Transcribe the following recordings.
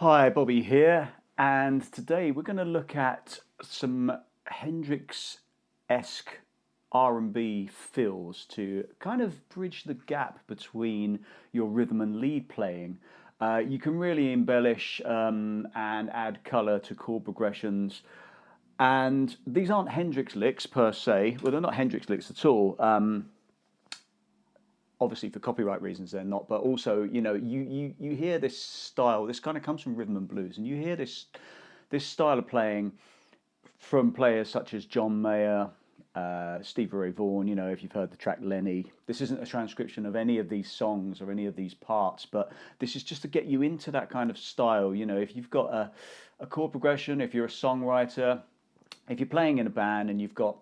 Hi, Bobby here, and today we're going to look at some Hendrix-esque R&B fills to kind of bridge the gap between your rhythm and lead playing. You can really embellish and add color to chord progressions, and these aren't Hendrix licks per se. Well, they're not Hendrix licks at all. Obviously for copyright reasons they're not, but also, you hear this style. This kind of comes from rhythm and blues, and you hear this style of playing from players such as John Mayer, Stevie Ray Vaughan. If you've heard the track Lenny. This isn't a transcription of any of these songs or any of these parts, but this is just to get you into that kind of style. If you've got a chord progression, if you're a songwriter, if you're playing in a band and you've got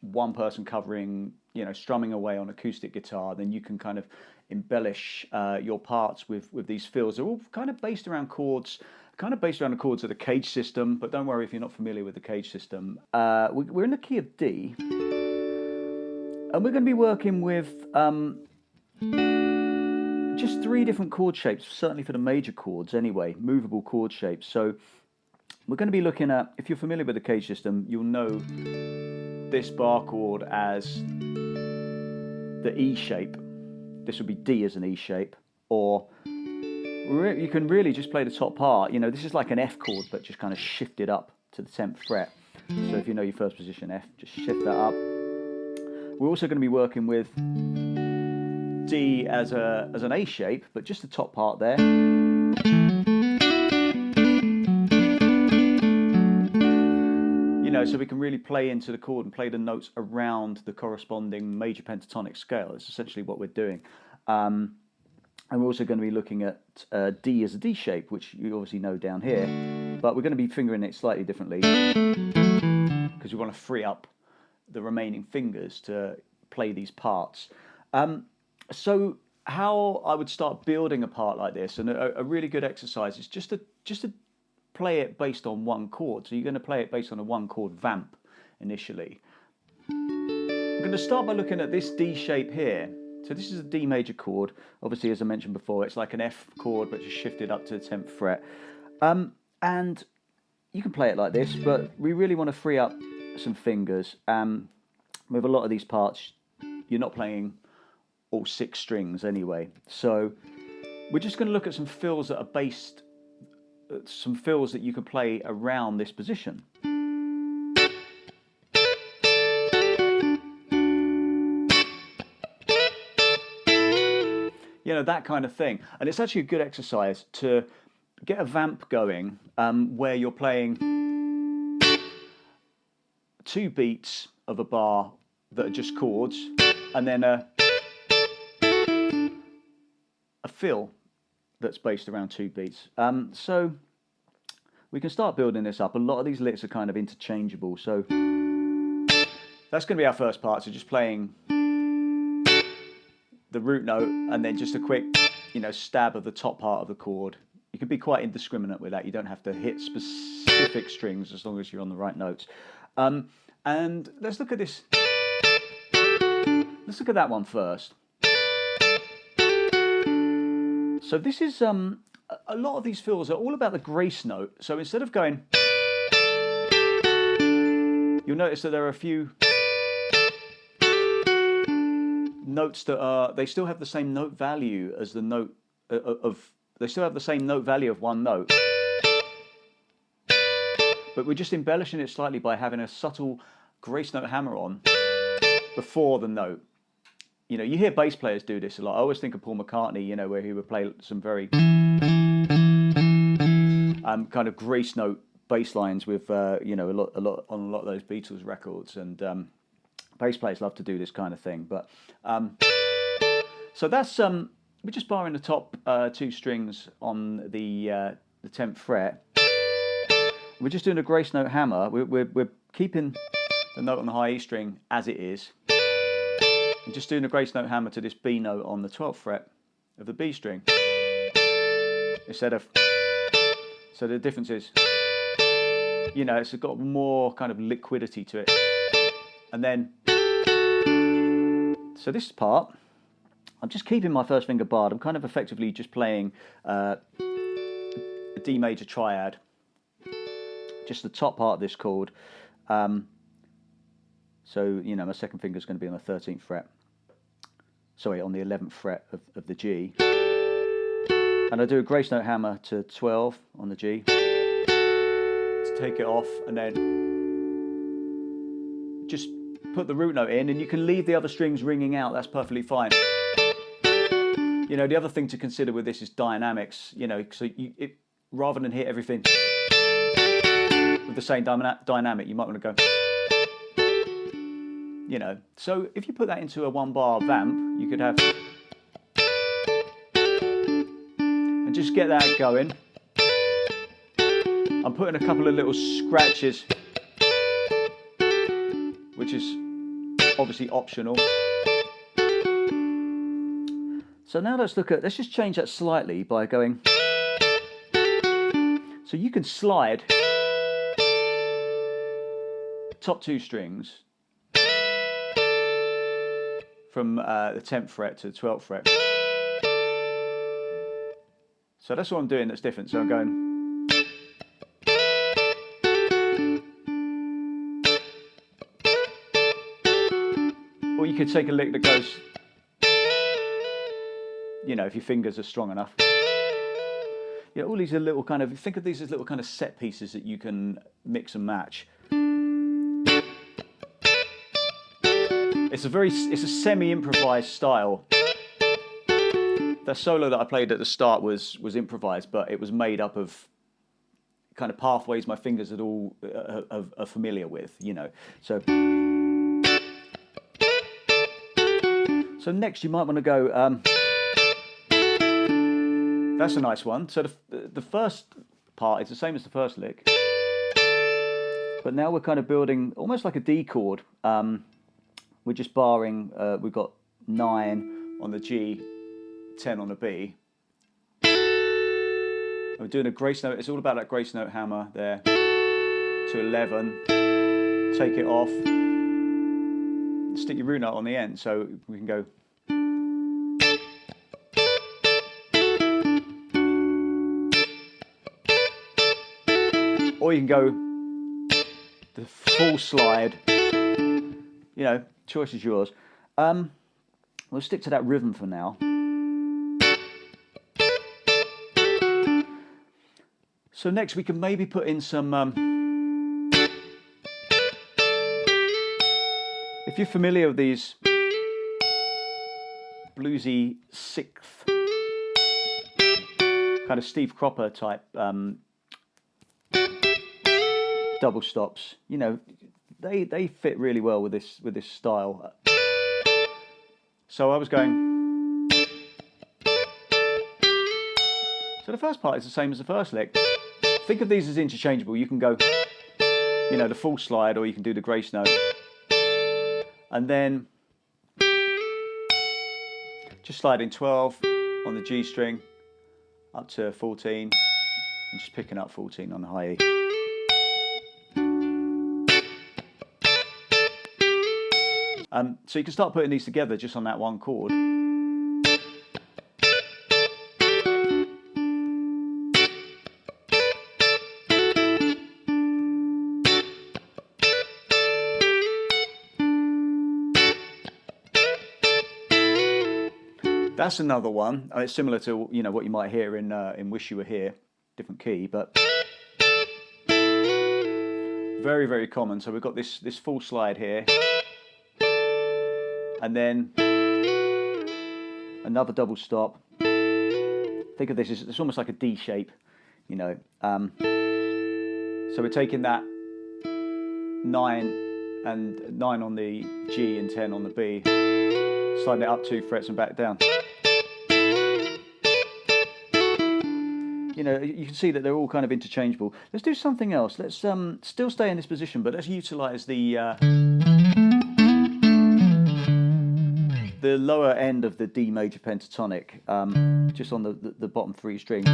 one person covering, strumming away on acoustic guitar, then you can kind of embellish your parts with these fills. They're all kind of based around chords, the chords of the Cage system, but don't worry if you're not familiar with the Cage system. We're in the key of D, and we're going to be working with just 3 different chord shapes, certainly for the major chords anyway, movable chord shapes. So we're going to be looking at, if you're familiar with the Cage system, you'll know this bar chord as the E shape. This would be D as an E shape, or you can really just play the top part. This is like an F chord, but just kind of shifted up to the 10th fret. So if you know your first position F, just shift that up. We're also going to be working with D as an A shape, but just the top part there. So we can really play into the chord and play the notes around the corresponding major pentatonic scale. It's essentially what we're doing. And we're also going to be looking at D as a D shape, which you obviously know down here, but we're going to be fingering it slightly differently because we want to free up the remaining fingers to play these parts. So how I would start building a part like this, and a really good exercise, is just to play it based on one chord. So you're going to play it based on a 1-chord vamp initially. I'm going to start by looking at this D shape here. So this is a D major chord. Obviously, as I mentioned before, it's like an F chord, but just shifted up to the 10th fret. And you can play it like this, but we really want to free up some fingers. With a lot of these parts, you're not playing all 6 strings anyway. So we're just going to look at some fills that are based, some fills that you can play around this position. That kind of thing. And it's actually a good exercise to get a vamp going where you're playing 2 beats of a bar that are just chords, and then a fill that's based around 2 beats. So we can start building this up. A lot of these licks are kind of interchangeable. So that's going to be our first part. So just playing the root note and then just a quick, stab of the top part of the chord. You can be quite indiscriminate with that. You don't have to hit specific strings as long as you're on the right notes. And let's look at this. Let's look at that one first. So this is, a lot of these fills are all about the grace note. So instead of going, you'll notice that there are a few notes that they still have the same note value as the note they still have the same note value of one note. But we're just embellishing it slightly by having a subtle grace note hammer on before the note. You hear bass players do this a lot. I always think of Paul McCartney, where he would play some very kind of grace note bass lines with a lot on a lot of those Beatles records, and bass players love to do this kind of thing. But so that's we're just barring the top 2 strings on the 10th fret. We're just doing a grace note hammer. We're keeping the note on the high E string as it is. I'm just doing a grace note hammer to this B note on the 12th fret of the B string. Instead of, so the difference is, it's got more kind of liquidity to it. And then, so this part, I'm just keeping my first finger barred. I'm kind of effectively just playing D major triad, just the top part of this chord. So, you know, my second finger is going to be on the 13th fret. Sorry, on the 11th fret of the G. And I do a grace note hammer to 12 on the G to take it off, and then just put the root note in, and you can leave the other strings ringing out. That's perfectly fine. You know, the other thing to consider with this is dynamics. You know, so rather than hit everything with the same dynamic, you might want to go. You know, so if you put that into a 1-bar vamp, you could have, and just get that going. I'm putting a couple of little scratches, which is obviously optional. So now let's just change that slightly by going, so you can slide top 2 strings from the 10th fret to the 12th fret. So that's what I'm doing that's different. So I'm going, or you could take a lick that goes, you know, if your fingers are strong enough. Yeah, all these are little kind of, think of these as little kind of set pieces that you can mix and match. It's a semi-improvised style. The solo that I played at the start was improvised, but it was made up of kind of pathways my fingers are all are familiar with, you know. So next you might want to go. That's a nice one. So the first part is the same as the first lick, but now we're kind of building almost like a D chord. We're just barring, we've got 9 on the G, 10 on the B. We're doing a grace note, it's all about that grace note hammer there, to 11, take it off, stick your root note on the end, so we can go. Or you can go the full slide, you know, choice is yours. We'll stick to that rhythm for now. So next we can maybe put in some, if you're familiar with these bluesy 6th, kind of Steve Cropper type double stops, you know, they fit really well with this style. So I was going. So the first part is the same as the first lick. Think of these as interchangeable. You can go, you know, the full slide, or you can do the grace note, and then just sliding 12 on the G string up to 14, and just picking up 14 on the high E. So you can start putting these together just on that one chord. That's another one. It's similar to, you know, what you might hear in Wish You Were Here, different key, but very, very common. So we've got this full slide here. And then another double stop. Think of this as it's almost like a D shape, you know. So we're taking that 9 on the G and 10 on the B, sliding it up 2 frets and back down. You know, you can see that they're all kind of interchangeable. Let's do something else. Let's still stay in this position, but let's utilize the lower end of the D major pentatonic, just on the bottom 3 strings.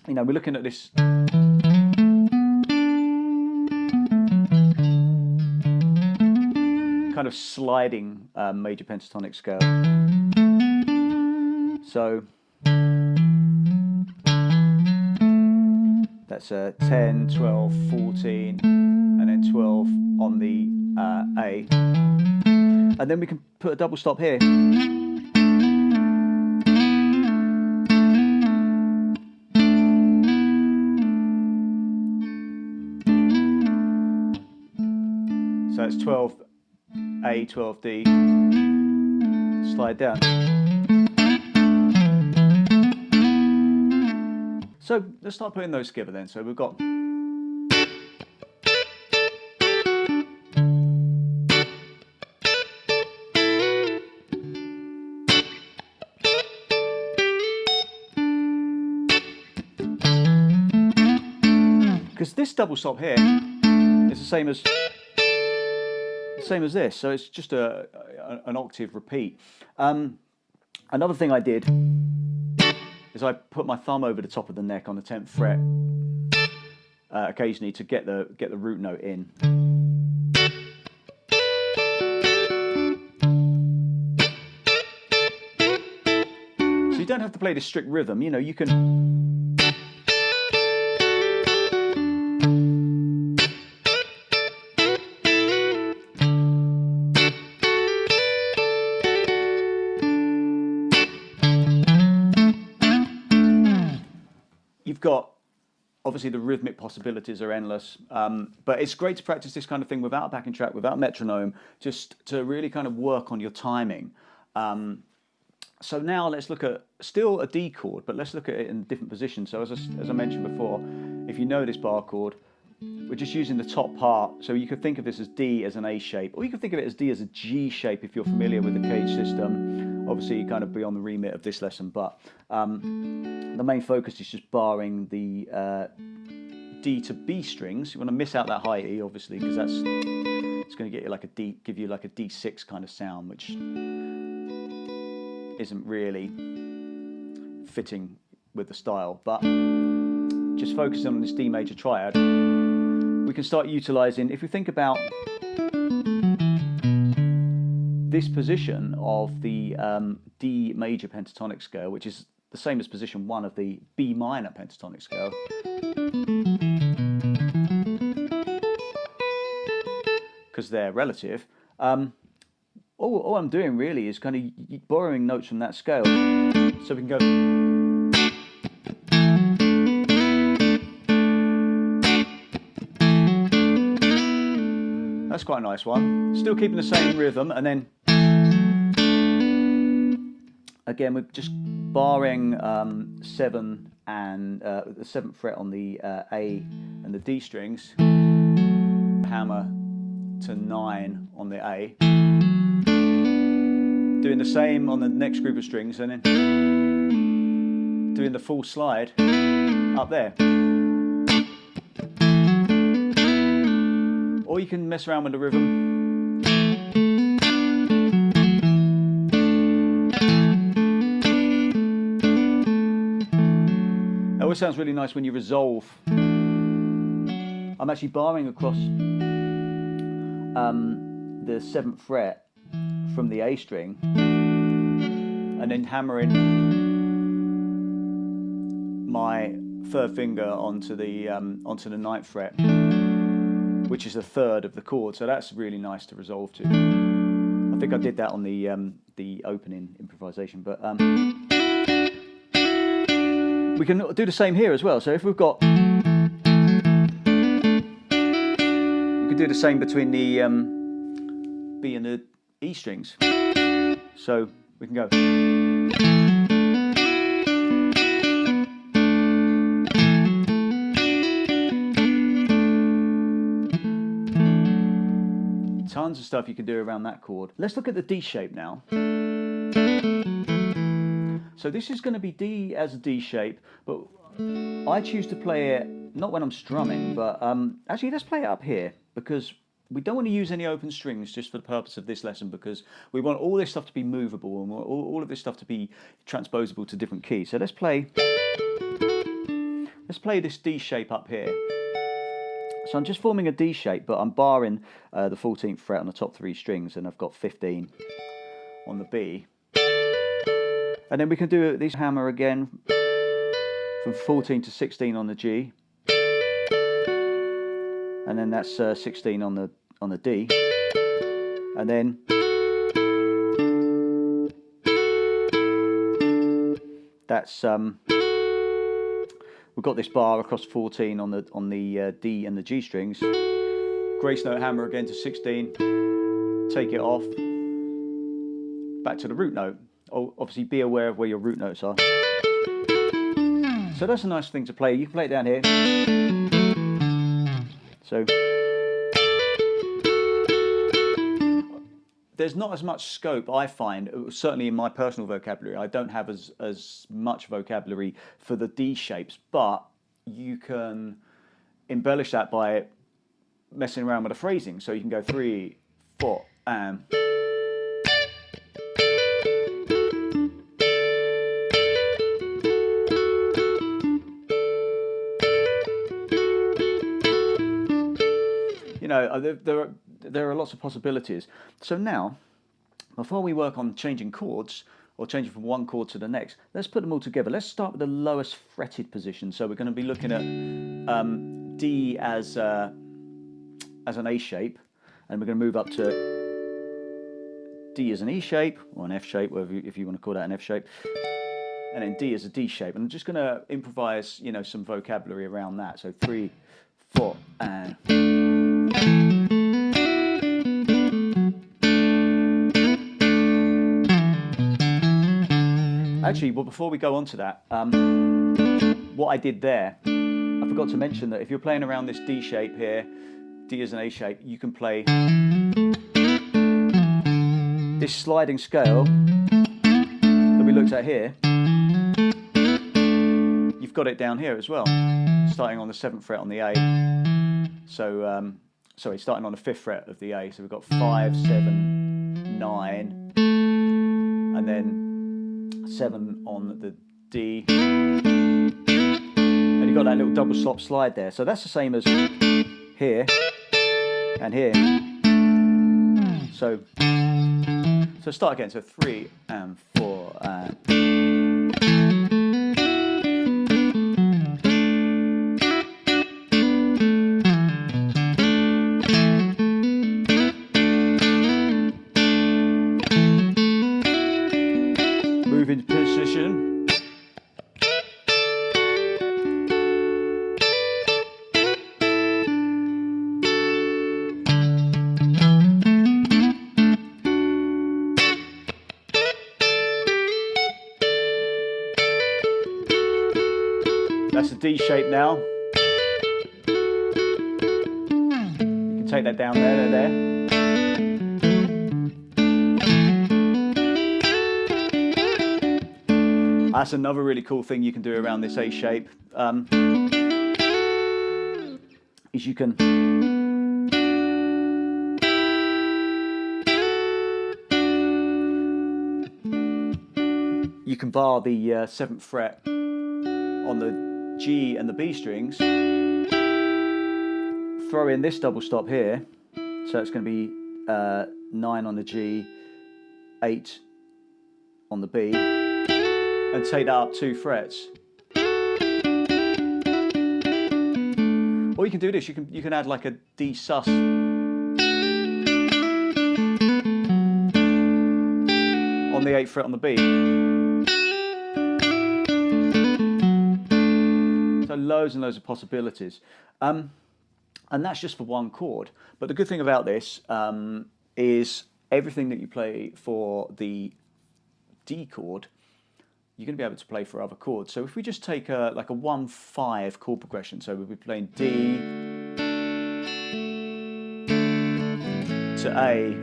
You know, we're looking at this kind of sliding major pentatonic scale. So That's 10, 12, 14, and then 12 on the A. And then we can put a double stop here. So it's 12 A, 12 D, slide down. So let's start putting those together then. So we've got because this double stop here is the same as this, so it's just an octave repeat. Another thing I did is I put my thumb over the top of the neck on the 10th fret occasionally to get the root note in. So you don't have to play this strict rhythm, you know, you can. You've got, obviously the rhythmic possibilities are endless, but it's great to practice this kind of thing without a backing track, without metronome, just to really kind of work on your timing. So now let's look at still a D chord, but let's look at it in a different position. So as I mentioned before, if you know this bar chord, we're just using the top part. So you could think of this as D as an A shape, or you could think of it as D as a G shape if you're familiar with the cage system. Obviously, kind of beyond the remit of this lesson, but the main focus is just barring the D to B strings. You want to miss out that high E, obviously, because it's going to get you like a D, give you like a D6 kind of sound, which isn't really fitting with the style. But just focusing on this D major triad, we can start utilizing. If we think about this position of the D major pentatonic scale, which is the same as position 1 of the B minor pentatonic scale, because they're relative, all I'm doing really is kind of borrowing notes from that scale. So we can go. That's quite a nice one. Still keeping the same rhythm, and then again we're just barring 7 and the 7th fret on the A and the D strings, hammer to 9 on the A, doing the same on the next group of strings, and then doing the full slide up there. Or you can mess around with the rhythm. It always sounds really nice when you resolve. I'm actually barring across the 7th fret from the A string, and then hammering my 3rd finger onto the 9th fret, which is a 3rd of the chord. So that's really nice to resolve to. I think I did that on the opening improvisation, but we can do the same here as well. So if we've got, we could do the same between the B and the E strings. So we can go. Tons of stuff you can do around that chord. Let's look at the D shape now. So this is going to be D as a D shape, but I choose to play it not when I'm strumming, but actually let's play it up here, because we don't want to use any open strings just for the purpose of this lesson, because we want all this stuff to be movable and all of this stuff to be transposable to different keys. So let's play this D shape up here. So I'm just forming a D shape, but I'm barring the 14th fret on the top 3 strings, and I've got 15 on the B. And then we can do this hammer again from 14 to 16 on the G. and then that's 16 on the D, and then that's we've got this bar across 14 on the D and the G strings. Grace note hammer again to 16. Take it off. Back to the root note. Oh, obviously be aware of where your root notes are. So that's a nice thing to play. You can play it down here. So there's not as much scope, I find, certainly in my personal vocabulary. I don't have as much vocabulary for the D shapes, but you can embellish that by messing around with the phrasing. So you can go 3, 4, and... You know, there are lots of possibilities. So now, before we work on changing chords, or changing from one chord to the next, let's put them all together. Let's start with the lowest fretted position. So we're going to be looking at D as an A shape, and we're going to move up to D as an E shape, or an F shape, whatever if you want to call that an F shape, and then D as a D shape. And I'm just going to improvise, you know, some vocabulary around that. So 3, 4, and... Actually, well, before we go on to that, what I did there, I forgot to mention that if you're playing around this D shape here, D as an A shape, you can play this sliding scale that we looked at here. You've got it down here as well, starting on the 7th fret on the A. So, sorry, starting on the 5th fret of the A. So we've got 5, 7, 9, and then 7 on the D, and you've got that little double stop slide there. So that's the same as here and here. So start again. So 3 and 4 and... Move into position. That's a D shape now. You can take that down there. That's another really cool thing you can do around this A shape, is you can bar the 7th fret on the G and the B strings, throw in this double stop here, so it's going to be 9 on the G, 8 on the B, and take that up 2 frets. Or you can do this, you can add like a D sus on the 8th fret on the B. So loads and loads of possibilities. And that's just for one chord. But the good thing about this is everything that you play for the D chord, you're going to be able to play for other chords. So if we just take like a 1-5 chord progression, so we'll be playing D to A.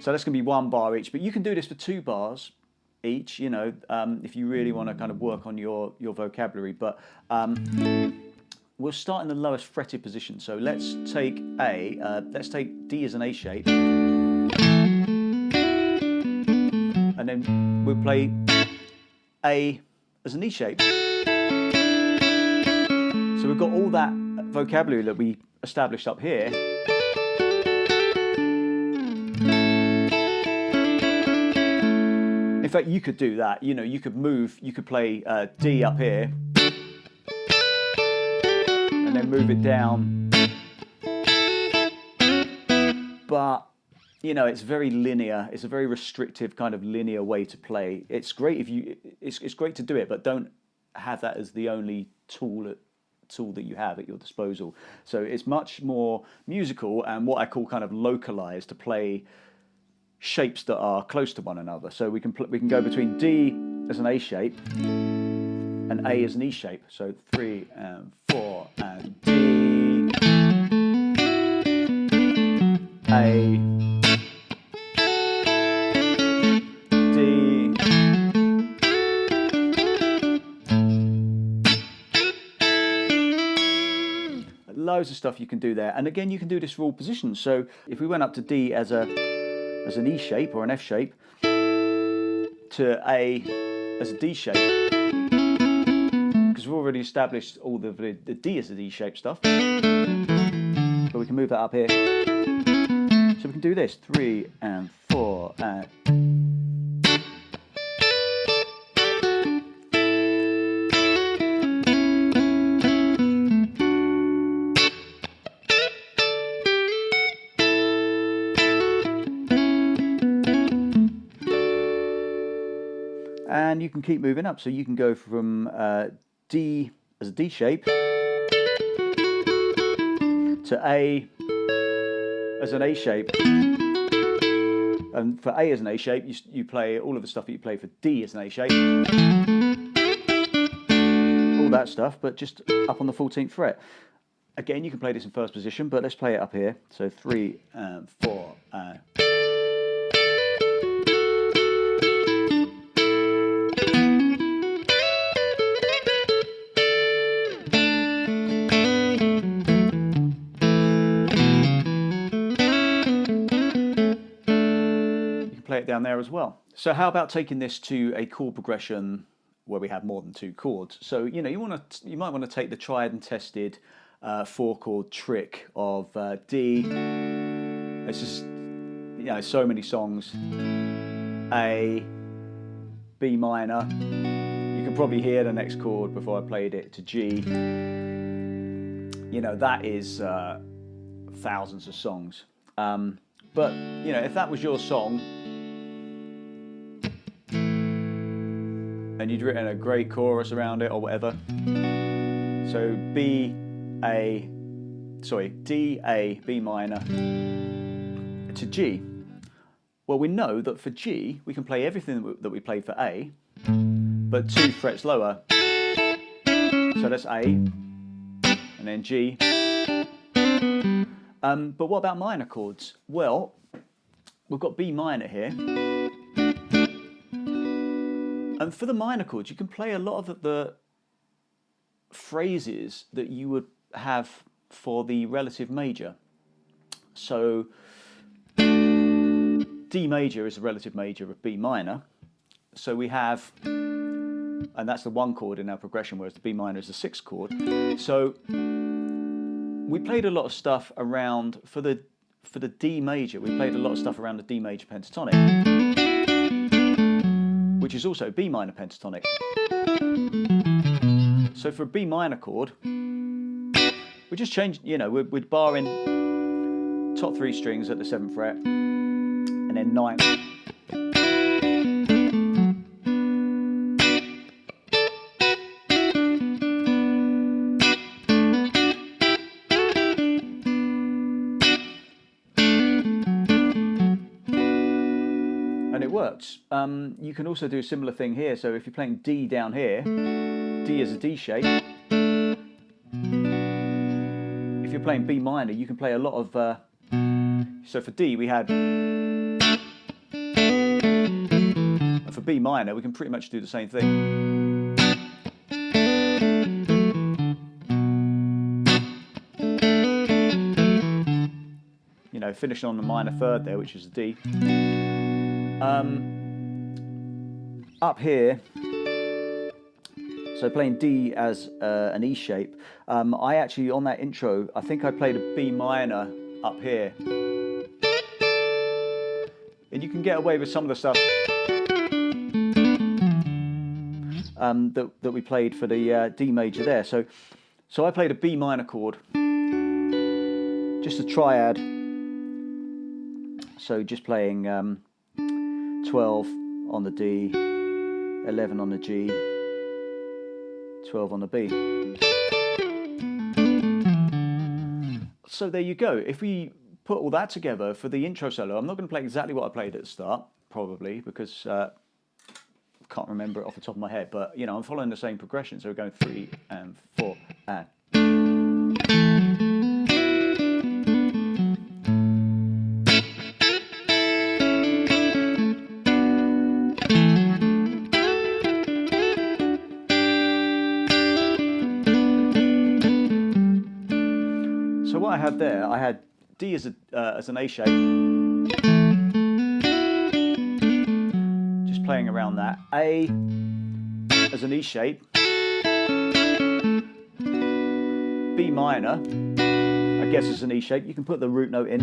So that's going to be 1 bar each, but you can do this for 2 bars each, you know, if you really want to kind of work on your vocabulary. But we'll start in the lowest fretted position. So let's take D as an A shape. And then we'll play A as an E shape. So we've got all that vocabulary that we established up here. In fact, you could do that. You know, you could play D up here, and and then move it down. But, you know, it's very linear. It's a very restrictive kind of linear way to play. It's great if you, it's great to do it, but don't have that as the only tool that you have at your disposal. So it's much more musical and what I call kind of localized, to play shapes that are close to one another. So we can go between D as an A shape and A as an E shape. So 3 and 4 and D, A, D, loads of stuff you can do there. And again, you can do this for all positions. So if we went up to D as an E shape or an F shape, to A as a D shape, because we've already established all the D as a D shape stuff, but we can move that up here. So we can do this, 3 and 4 and... And you can keep moving up, so you can go from D as a D shape to A as an A shape. And for A as an A shape, you play all of the stuff that you play for D as an A shape. All that stuff, but just up on the 14th fret. Again, you can play this in first position, but let's play it up here. So 3 and 4 and... play it down there as well. So how about taking this to a chord progression where we have more than 2 chords? So, you know, you might want to take the tried and tested 4-chord trick of D. It's just, you know, so many songs. A, B minor. You can probably hear the next chord before I played it, to G. You know, that is thousands of songs. But, you know, if that was your song, and you'd written a great chorus around it or whatever. So D, A, B minor to G. Well, we know that for G, we can play everything that we played for A, but 2 frets lower. So that's A, and then G. But what about minor chords? Well, we've got B minor here. And for the minor chords, you can play a lot of the phrases that you would have for the relative major. So D major is a relative major of B minor. So we have, and that's the 1 chord in our progression, whereas the B minor is the 6th chord. So we played a lot of stuff around, for the D major, we played a lot of stuff around the D major pentatonic, which is also B minor pentatonic. So for a B minor chord, we just changed, you know, we're barring top 3 strings at the 7th fret, and then 9th. And it works. You can also do a similar thing here. So if you're playing D down here, D is a D shape. If you're playing B minor, you can play a lot of... so for D we had... And for B minor, we can pretty much do the same thing. You know, finishing on the minor 3rd there, which is a D. Up here, so playing D as an E shape, I actually, on that intro, I think I played a B minor up here. And you can get away with some of the stuff that we played for the D major there. So So I played a B minor chord, just a triad. So just playing 12 on the D, 11 on the G, 12 on the B. So there you go. If we put all that together for the intro solo, I'm not going to play exactly what I played at the start, probably, because I can't remember it off the top of my head, but you know, I'm following the same progression, so we're going 3 and 4 and. So what I had there, I had D as an A shape, just playing around that. A as an E shape, B minor, I guess as an E shape. You can put the root note in.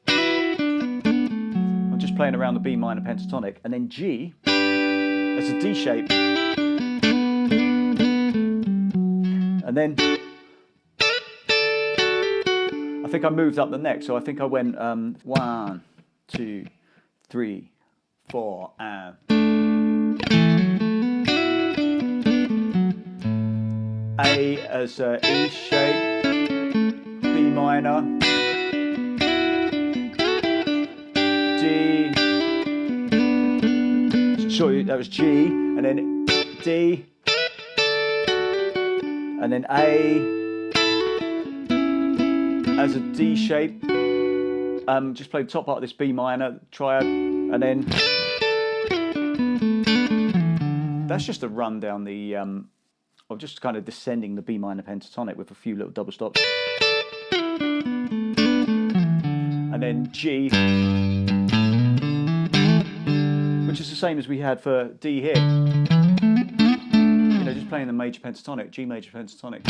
I'm just playing around the B minor pentatonic, and then G as a D shape, and then I think I moved up the neck, so I think I went 1, 2, 3, 4, and A as E shape, B minor, D, sorry, that was G, and then D, and then A as a D shape. Just play the top part of this B minor triad, and then that's just a run down the of just kind of descending the B minor pentatonic with a few little double stops, and then G, which is the same as we had for D here. You know, just playing the major pentatonic, G major pentatonic.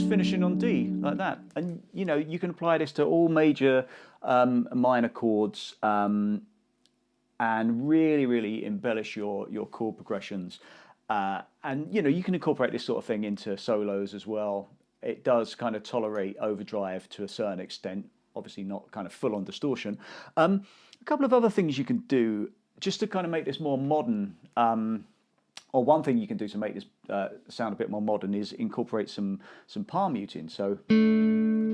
Finishing on D like that, and you know, you can apply this to all major minor chords and really embellish your chord progressions, and you know, you can incorporate this sort of thing into solos as well. It does kind of tolerate overdrive to a certain extent, obviously not kind of full on distortion. A couple of other things you can do just to kind of make this more modern. Or one thing you can do to make this sound a bit more modern is incorporate some palm muting. So you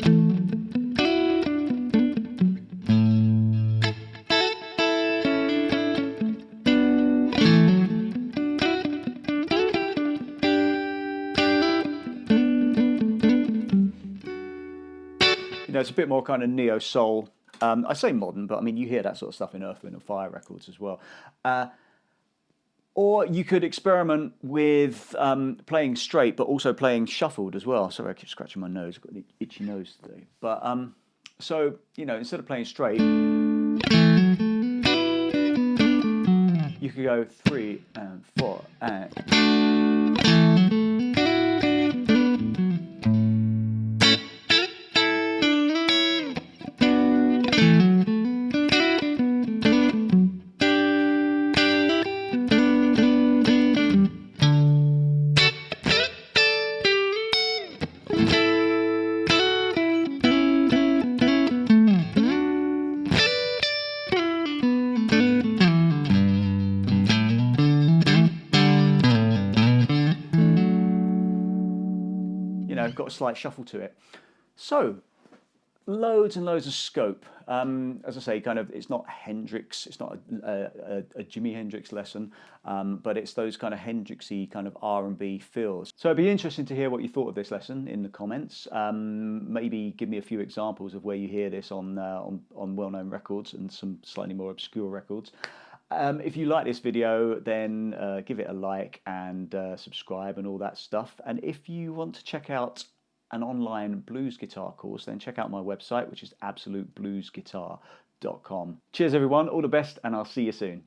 know, it's a bit more kind of neo soul. I say modern, but I mean, you hear that sort of stuff in Earth, Wind and Fire records as well. Or you could experiment with playing straight, but also playing shuffled as well. Sorry, I keep scratching my nose. I've got an itchy nose today. But so, you know, instead of playing straight, you could go 3 and 4 and. Got a slight shuffle to it. So loads and loads of scope. As I say, kind of, it's not Hendrix, it's not a Jimi Hendrix lesson, but it's those kind of Hendrixy kind of R&B feels. So it'd be interesting to hear what you thought of this lesson in the comments. Maybe give me a few examples of where you hear this on well-known records and some slightly more obscure records. If you like this video, then give it a like and subscribe and all that stuff. And if you want to check out an online blues guitar course, then check out my website, which is absolutebluesguitar.com. Cheers everyone, all the best, and I'll see you soon.